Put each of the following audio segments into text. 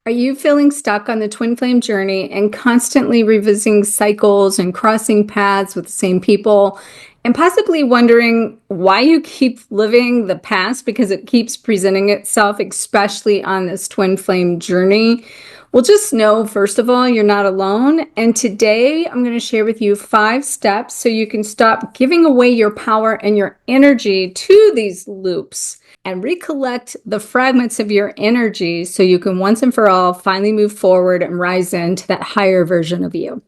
Are you feeling stuck on the twin flame journey and constantly revisiting cycles and crossing paths with the same people and possibly wondering why you keep living the past because it keeps presenting itself, especially on this twin flame journey? Well, just know, first of all, you're not alone. And today I'm going to share with you 5 steps so you can stop giving away your power and your energy to these loops and recollect the fragments of your energy so you can once and for all finally move forward and rise into that higher version of you.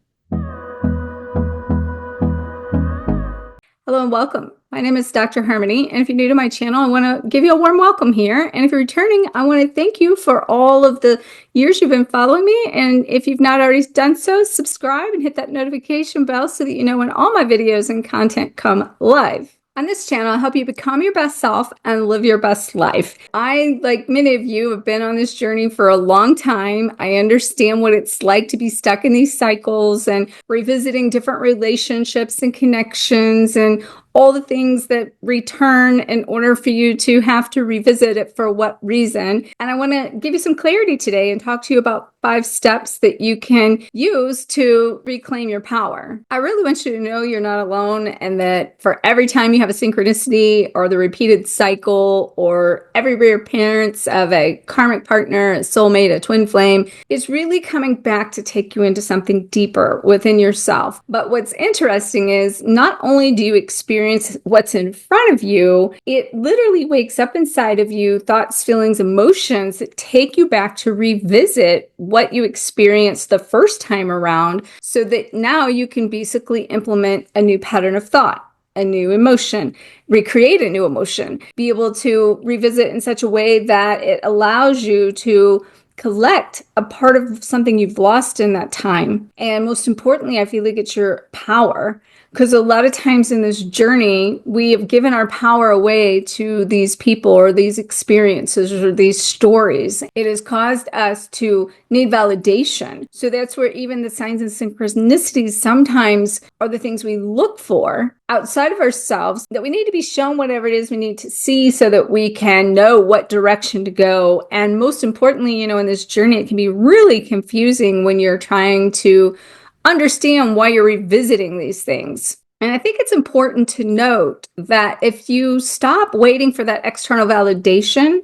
Hello and welcome. My name is Dr. Harmony, and if you're new to my channel, I want to give you a warm welcome here. And if you're returning, I want to thank you for all of the years you've been following me. And if you've not already done so, subscribe and hit that notification bell so that you know when all my videos and content come live. On this channel, I help you become your best self and live your best life. I, like many of you, have been on this journey for a long time. I understand what it's like to be stuck in these cycles and revisiting different relationships and connections and all the things that return in order for you to have to revisit it for what reason. And I want to give you some clarity today and talk to you about 5 steps that you can use to reclaim your power. I really want you to know you're not alone, and that for every time you have a synchronicity or the repeated cycle or every reappearance of a karmic partner, a soulmate, a twin flame, it's really coming back to take you into something deeper within yourself. But what's interesting is not only do you experience what's in front of you, it literally wakes up inside of you thoughts, feelings, emotions that take you back to revisit what you experienced the first time around, so that now you can basically implement a new pattern of thought, a new emotion, recreate a new emotion, be able to revisit in such a way that it allows you to collect a part of something you've lost in that time. And most importantly, I feel like it's your power. Because a lot of times in this journey, we have given our power away to these people or these experiences or these stories. It has caused us to need validation. So that's where even the signs and synchronicities sometimes are the things we look for outside of ourselves, that we need to be shown whatever it is we need to see so that we can know what direction to go. And most importantly, in this journey, it can be really confusing when you're trying to understand why you're revisiting these things. And I think it's important to note that if you stop waiting for that external validation,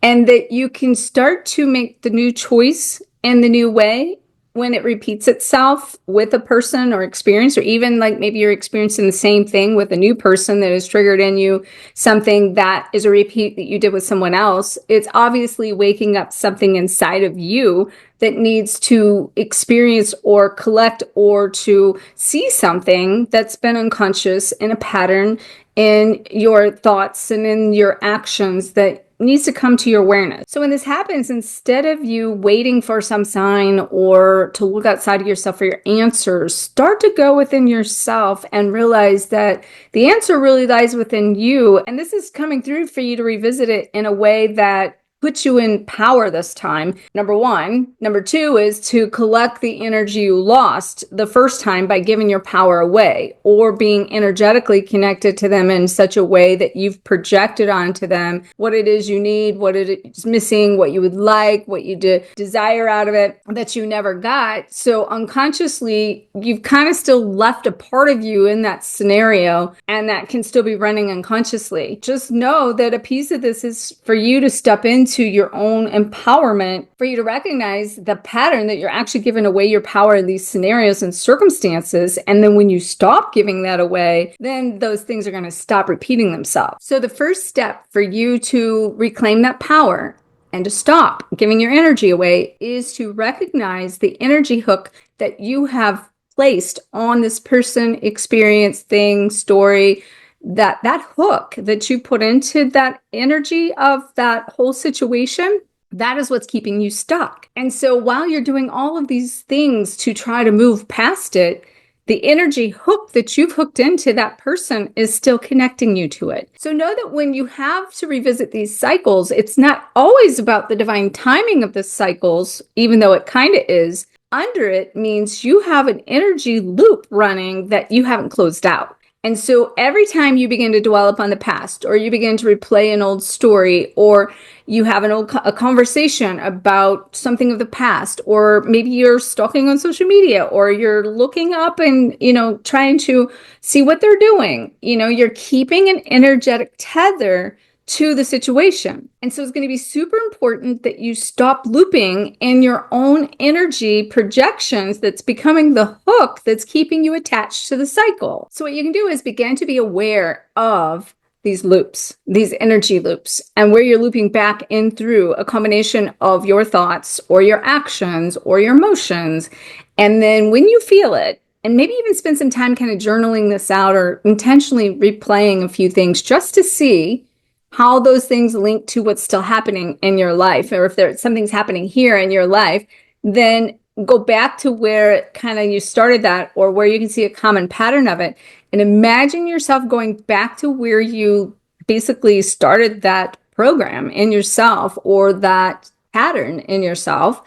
and that you can start to make the new choice in the new way when it repeats itself with a person or experience, or even like maybe you're experiencing the same thing with a new person that has triggered in you something that is a repeat that you did with someone else, it's obviously waking up something inside of you that needs to experience or collect or to see something that's been unconscious in a pattern in your thoughts and in your actions that needs to come to your awareness. So when this happens, instead of you waiting for some sign or to look outside of yourself for your answers, start to go within yourself and realize that the answer really lies within you. And this is coming through for you to revisit it in a way that puts you in power this time, number 1. Number 2 is to collect the energy you lost the first time by giving your power away or being energetically connected to them in such a way that you've projected onto them what it is you need, what it is missing, what you would like, what you desire out of it that you never got. So unconsciously, you've kind of still left a part of you in that scenario, and that can still be running unconsciously. Just know that a piece of this is for you to step into your own empowerment, for you to recognize the pattern that you're actually giving away your power in these scenarios and circumstances. And then when you stop giving that away, then those things are going to stop repeating themselves. So the first step for you to reclaim that power and to stop giving your energy away is to recognize the energy hook that you have placed on this person, experience, thing, story, that hook that you put into that energy of that whole situation, that is what's keeping you stuck. And so while you're doing all of these things to try to move past it, the energy hook that you've hooked into that person is still connecting you to it. So know that when you have to revisit these cycles, it's not always about the divine timing of the cycles, even though it kind of is. Under it means you have an energy loop running that you haven't closed out. And so every time you begin to dwell upon the past, or you begin to replay an old story, or you have a conversation about something of the past, or maybe you're stalking on social media, or you're looking up and, trying to see what they're doing, you're keeping an energetic tether to the situation. And so it's going to be super important that you stop looping in your own energy projections that's becoming the hook that's keeping you attached to the cycle. So what you can do is begin to be aware of these loops, these energy loops, and where you're looping back in through a combination of your thoughts or your actions or your emotions. And then when you feel it, and maybe even spend some time kind of journaling this out or intentionally replaying a few things just to see how those things link to what's still happening in your life, or if there's something's happening here in your life, then go back to where kind of you started that, or where you can see a common pattern of it, and imagine yourself going back to where you basically started that program in yourself, or that pattern in yourself.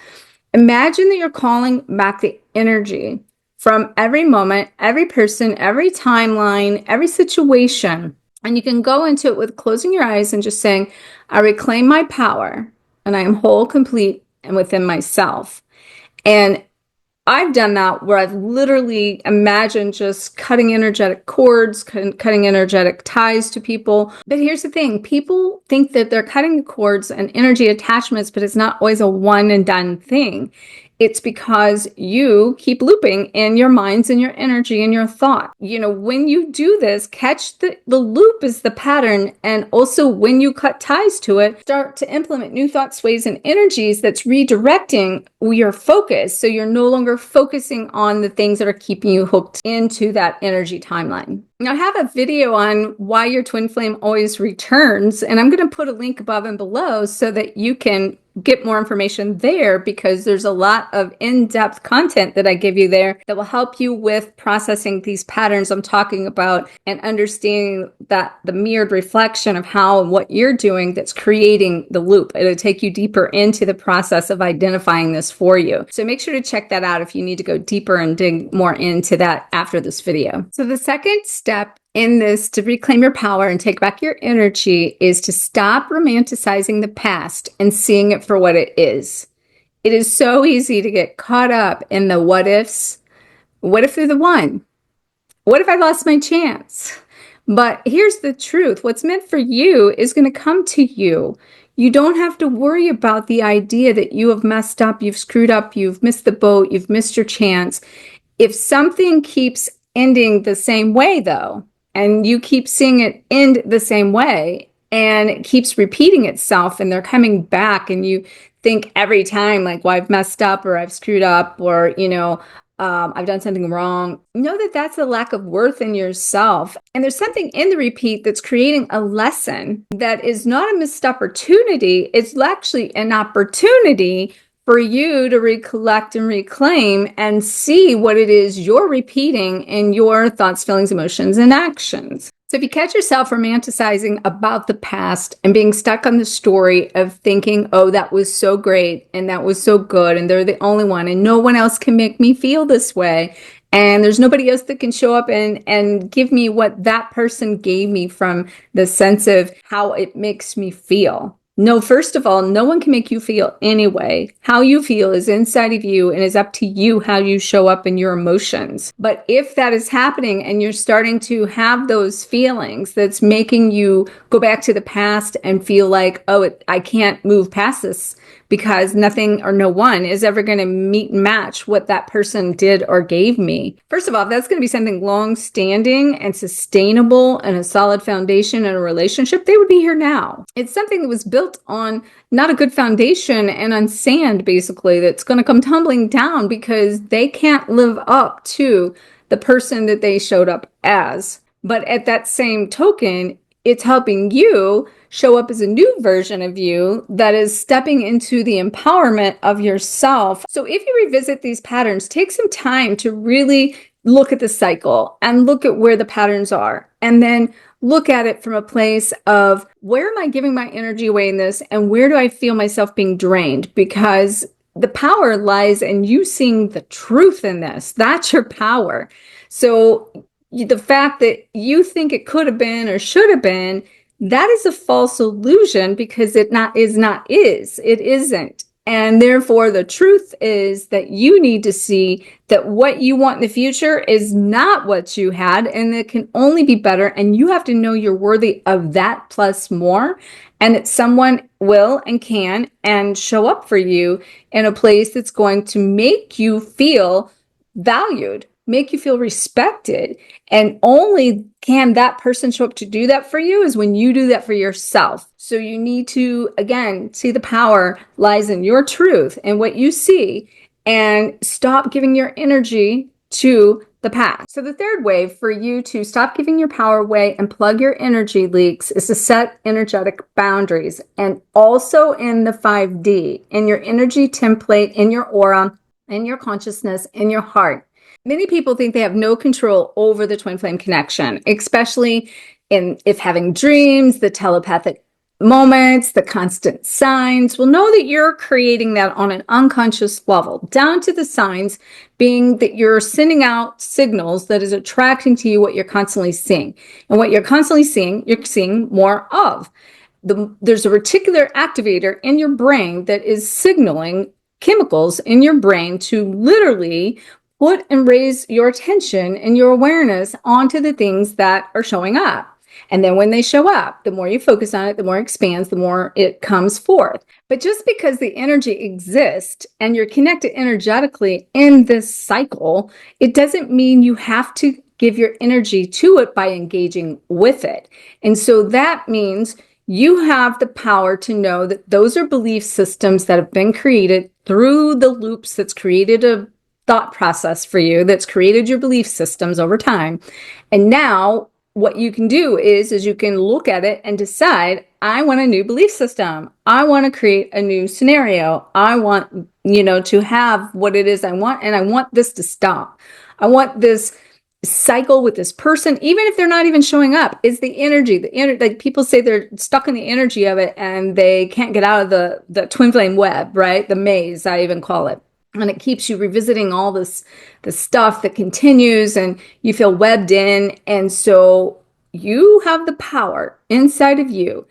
Imagine that you're calling back the energy from every moment, every person, every timeline, every situation. And you can go into it with closing your eyes and just saying, I reclaim my power and I am whole, complete, and within myself. And I've done that where I've literally imagined just cutting energetic cords, cutting energetic ties to people. But here's the thing. People think that they're cutting the cords and energy attachments, but it's not always a one and done thing. It's because you keep looping in your minds and your energy and your thought. When you do this, catch the loop is the pattern. And also when you cut ties to it, start to implement new thoughts, ways, and energies that's redirecting your focus. So you're no longer focusing on the things that are keeping you hooked into that energy timeline. Now, I have a video on why your twin flame always returns, and I'm going to put a link above and below so that you can get more information there, because there's a lot of in-depth content that I give you there that will help you with processing these patterns I'm talking about and understanding that the mirrored reflection of how and what you're doing that's creating the loop. It'll take you deeper into the process of identifying this for you. So make sure to check that out if you need to go deeper and dig more into that after this video. So the second step in this to reclaim your power and take back your energy is to stop romanticizing the past and seeing it for what it is. It is so easy to get caught up in the what ifs. What if they're the one? What if I lost my chance? But here's the truth. What's meant for you is going to come to you. You don't have to worry about the idea that you have messed up, you've screwed up, you've missed the boat, you've missed your chance. If something keeps ending the same way, though, and you keep seeing it end the same way, and it keeps repeating itself, and they're coming back, and you think every time, like, well, I've messed up, or I've screwed up, or, I've done something wrong. Know that that's a lack of worth in yourself. And there's something in the repeat that's creating a lesson that is not a missed opportunity. It's actually an opportunity for you to recollect and reclaim and see what it is you're repeating in your thoughts, feelings, emotions, and actions. So if you catch yourself romanticizing about the past and being stuck on the story of thinking, oh, that was so great and that was so good and they're the only one and no one else can make me feel this way, and there's nobody else that can show up and give me what that person gave me from the sense of how it makes me feel. No, first of all, no one can make you feel anyway. How you feel is inside of you and is up to you how you show up in your emotions. But if that is happening and you're starting to have those feelings that's making you go back to the past and feel like, oh, I can't move past this because nothing or no one is ever going to meet and match what that person did or gave me. First of all, if that's going to be something long-standing and sustainable and a solid foundation in a relationship, they would be here now. It's something that was built on not a good foundation and on sand, basically, that's going to come tumbling down because they can't live up to the person that they showed up as. But at that same token, it's helping you show up as a new version of you that is stepping into the empowerment of yourself. So if you revisit these patterns, take some time to really look at the cycle and look at where the patterns are, and then look at it from a place of, where am I giving my energy away in this, and where do I feel myself being drained? Because the power lies in you seeing the truth in this. That's your power. So the fact that you think it could have been or should have been, that is a false illusion, because it isn't. And therefore, the truth is that you need to see that what you want in the future is not what you had, and it can only be better. And you have to know you're worthy of that plus more, and that someone will and can and show up for you in a place that's going to make you feel valued, make you feel respected. And only can that person show up to do that for you is when you do that for yourself. So you need to, again, see the power lies in your truth and what you see, and stop giving your energy to the past. So the third way for you to stop giving your power away and plug your energy leaks is to set energetic boundaries, and also in the 5D, in your energy template, in your aura, in your consciousness, in your heart. Many people think they have no control over the twin flame connection, especially if having dreams, the telepathic moments, the constant signs. Well, know that you're creating that on an unconscious level, down to the signs being that you're sending out signals that is attracting to you what you're constantly seeing. And what you're constantly seeing, you're seeing more of. There's a reticular activator in your brain that is signaling chemicals in your brain to literally put and raise your attention and your awareness onto the things that are showing up. And then when they show up, the more you focus on it, the more it expands, the more it comes forth. But just because the energy exists and you're connected energetically in this cycle, it doesn't mean you have to give your energy to it by engaging with it. And so that means you have the power to know that those are belief systems that have been created through the loops that's created a thought process for you, that's created your belief systems over time. And now what you can do is you can look at it and decide, I want a new belief system. I want to create a new scenario. I want, to have what it is I want, and I want this to stop. I want this cycle with this person, even if they're not even showing up, is the energy. Like people say they're stuck in the energy of it and they can't get out of the twin flame web, right? The maze, I even call it. And it keeps you revisiting all the stuff that continues, and you feel webbed in. And so you have the power inside of you.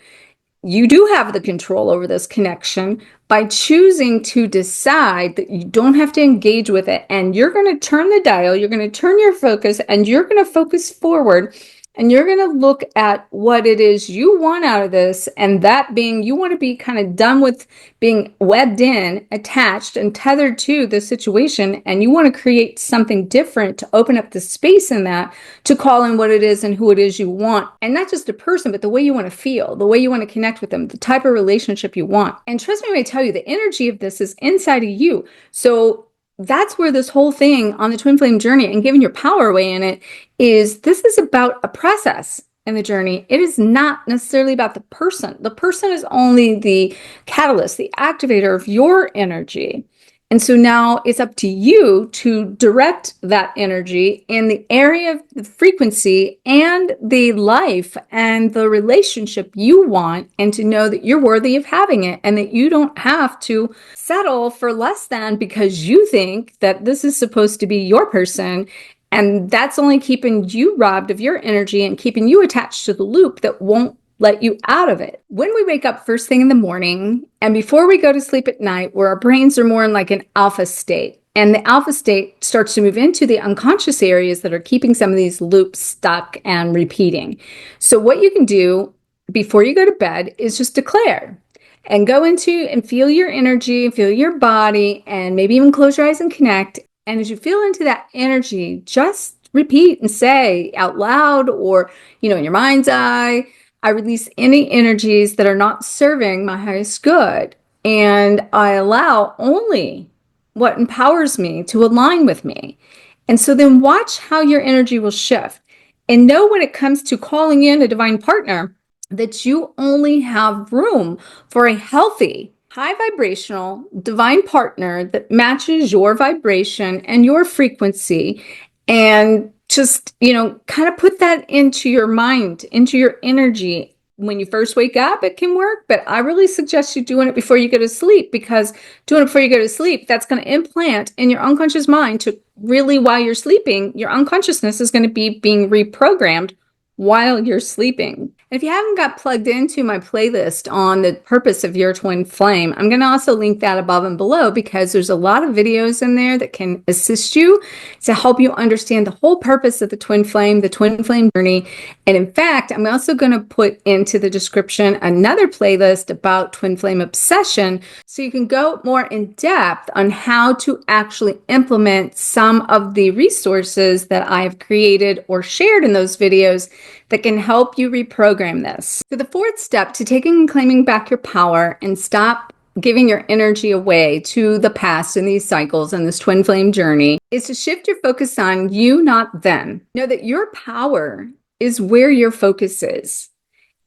You do have the control over this connection by choosing to decide that you don't have to engage with it. And you're going to turn the dial, you're going to turn your focus, and you're going to focus forward. And you're going to look at what it is you want out of this. And that being, you want to be kind of done with being webbed in, attached, and tethered to the situation. And you want to create something different to open up the space in that, to call in what it is and who it is you want. And not just a person, but the way you want to feel, the way you want to connect with them, the type of relationship you want. And trust me when I tell you, the energy of this is inside of you. So that's where this whole thing on the twin flame journey and giving your power away in it is, this is about a process in the journey. It is not necessarily about the person. The person is only the catalyst, the activator of your energy. And so now it's up to you to direct that energy in the area of the frequency and the life and the relationship you want, and to know that you're worthy of having it, and that you don't have to settle for less than because you think that this is supposed to be your person. And that's only keeping you robbed of your energy and keeping you attached to the loop that won't let you out of it. When we wake up first thing in the morning and before we go to sleep at night, where our brains are more in like an alpha state, and the alpha state starts to move into the unconscious areas that are keeping some of these loops stuck and repeating. So what you can do before you go to bed is just declare and go into and feel your energy, feel your body, and maybe even close your eyes and connect. And as you feel into that energy, just repeat and say out loud, or, in your mind's eye, I release any energies that are not serving my highest good. And I allow only what empowers me to align with me. And so then watch how your energy will shift. And know when it comes to calling in a divine partner, that you only have room for a healthy, high vibrational divine partner that matches your vibration and your frequency. And just, kind of put that into your mind, into your energy, when you first wake up, it can work, but I really suggest you doing it before you go to sleep, because doing it before you go to sleep, that's going to implant in your unconscious mind to really, while you're sleeping, your unconsciousness is going to be being reprogrammed while you're sleeping. And if you haven't got plugged into my playlist on the purpose of your twin flame, I'm going to also link that above and below, because there's a lot of videos in there that can assist you to help you understand the whole purpose of the twin flame journey. And in fact, I'm also going to put into the description another playlist about twin flame obsession, so you can go more in depth on how to actually implement some of the resources that I've created or shared in those videos that can help you reprogram this. So the fourth step to taking and claiming back your power and stop giving your energy away to the past in these cycles and this twin flame journey is to shift your focus on you, not them. Know that your power is where your focus is,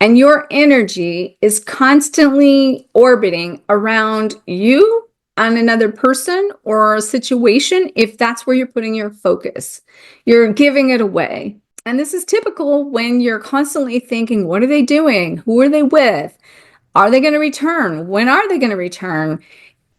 and your energy is constantly orbiting around you on another person or a situation. If that's where you're putting your focus, you're giving it away. And this is typical when you're constantly thinking, what are they doing? Who are they with? Are they going to return? When are they going to return?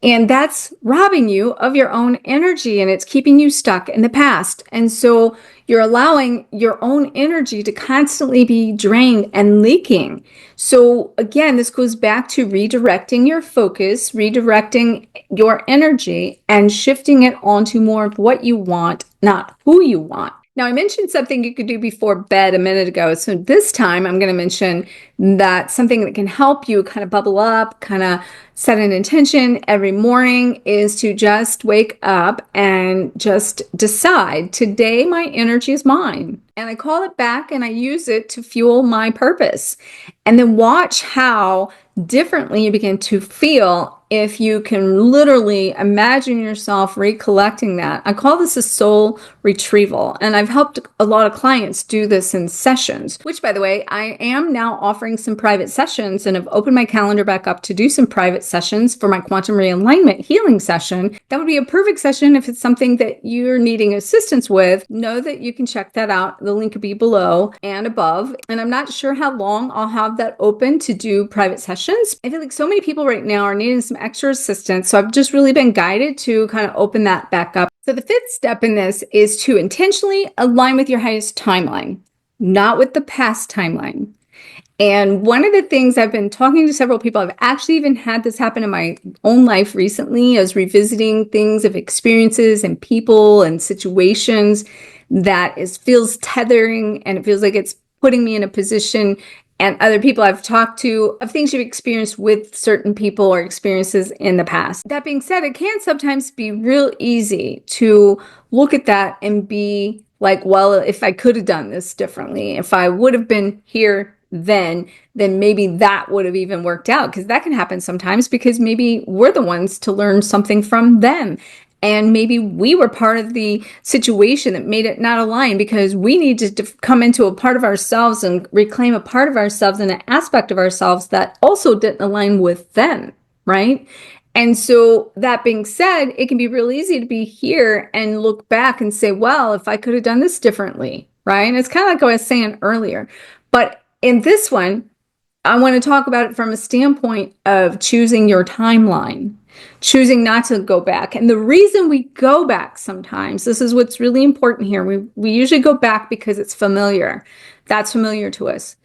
And that's robbing you of your own energy, and it's keeping you stuck in the past. And so you're allowing your own energy to constantly be drained and leaking. So again, this goes back to redirecting your focus, redirecting your energy, and shifting it onto more of what you want, not who you want. Now, I mentioned something you could do before bed a minute ago. So this time I'm going to mention that something that can help you kind of bubble up, kind of set an intention every morning is to just wake up and just decide, today my energy is mine. And I call it back and I use it to fuel my purpose. And then watch how differently you begin to feel if you can literally imagine yourself recollecting that. I call this a soul retrieval, and I've helped a lot of clients do this in sessions, which, by the way, I am now offering some private sessions, and have opened my calendar back up to do some private sessions for my quantum realignment healing session. That would be a perfect session if it's something that you're needing assistance with. Know that you can check that out. The link will be below and above. And I'm not sure how long I'll have that open to do private sessions. I feel like so many people right now are needing some extra assistance. So I've just really been guided to kind of open that back up. So the fifth step in this is to intentionally align with your highest timeline, not with the past timeline. And one of the things I've been talking to several people, I've actually even had this happen in my own life recently, as revisiting things of experiences and people and situations that feels tethering, and it feels like it's putting me in a position, and other people I've talked to, of things you've experienced with certain people or experiences in the past. That being said, it can sometimes be real easy to look at that and be like, well, if I could have done this differently, if I would have been here then maybe that would have even worked out. Because that can happen sometimes, because maybe we're the ones to learn something from them. And maybe we were part of the situation that made it not align, because we needed to come into a part of ourselves and reclaim a part of ourselves and an aspect of ourselves that also didn't align with them, right? And so that being said, it can be real easy to be here and look back and say, well, if I could have done this differently, right? And it's kind of like I was saying earlier. But in this one, I want to talk about it from a standpoint of choosing your timeline, choosing not to go back. And the reason we go back sometimes, this is what's really important here. We usually go back because it's familiar. That's familiar to us.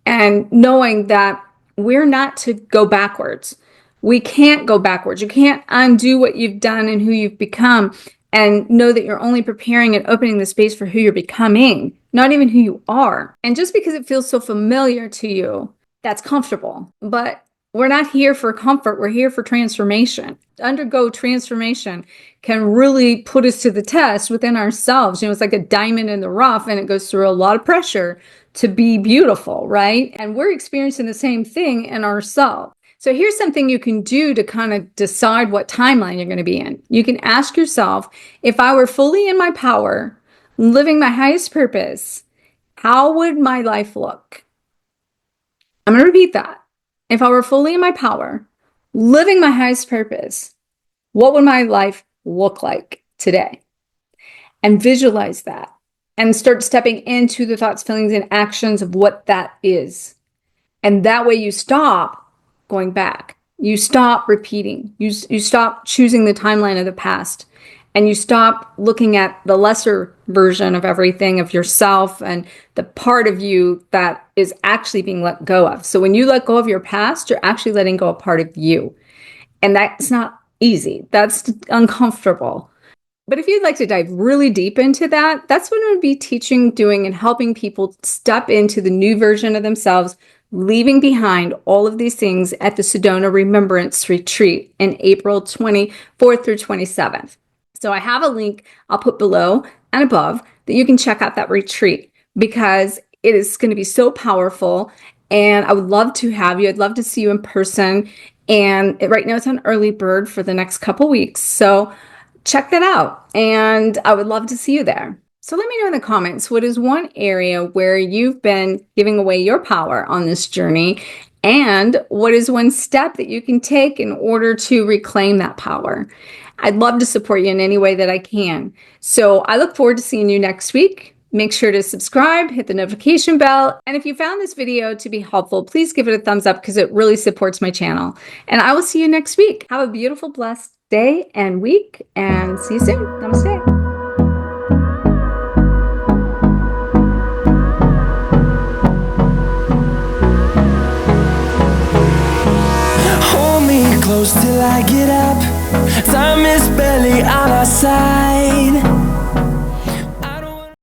And knowing that we're not to go backwards. We can't go backwards. You can't undo what you've done and who you've become. And know that you're only preparing and opening the space for who you're becoming, not even who you are. And just because it feels so familiar to you, that's comfortable. But we're not here for comfort. We're here for transformation. To undergo transformation can really put us to the test within ourselves. You know, it's like a diamond in the rough, and it goes through a lot of pressure to be beautiful, right? And we're experiencing the same thing in ourselves. So here's something you can do to kind of decide what timeline you're going to be in. You can ask yourself, if I were fully in my power, living my highest purpose, how would my life look? I'm going to repeat that. If I were fully in my power, living my highest purpose, what would my life look like today? And visualize that and start stepping into the thoughts, feelings, and actions of what that is. And that way you stop going back. You stop repeating. You stop choosing the timeline of the past. And you stop looking at the lesser version of everything, of yourself and the part of you that is actually being let go of. So when you let go of your past, you're actually letting go of part of you. And that's not easy. That's uncomfortable. But if you'd like to dive really deep into that, that's what I'm going to be teaching, doing, and helping people step into the new version of themselves, leaving behind all of these things at the Sedona Remembrance Retreat in April 24th through 27th. So I have a link I'll put below and above that you can check out that retreat, because it is going to be so powerful. And I would love to have you. I'd love to see you in person. And right now it's on early bird for the next couple weeks. So check that out. And I would love to see you there. So let me know in the comments, what is one area where you've been giving away your power on this journey? And what is one step that you can take in order to reclaim that power? I'd love to support you in any way that I can. So I look forward to seeing you next week. Make sure to subscribe, hit the notification bell. And if you found this video to be helpful, please give it a thumbs up, because it really supports my channel. And I will see you next week. Have a beautiful, blessed day and week, and see you soon. Namaste. Hold me close till I get up. Time is barely on our side.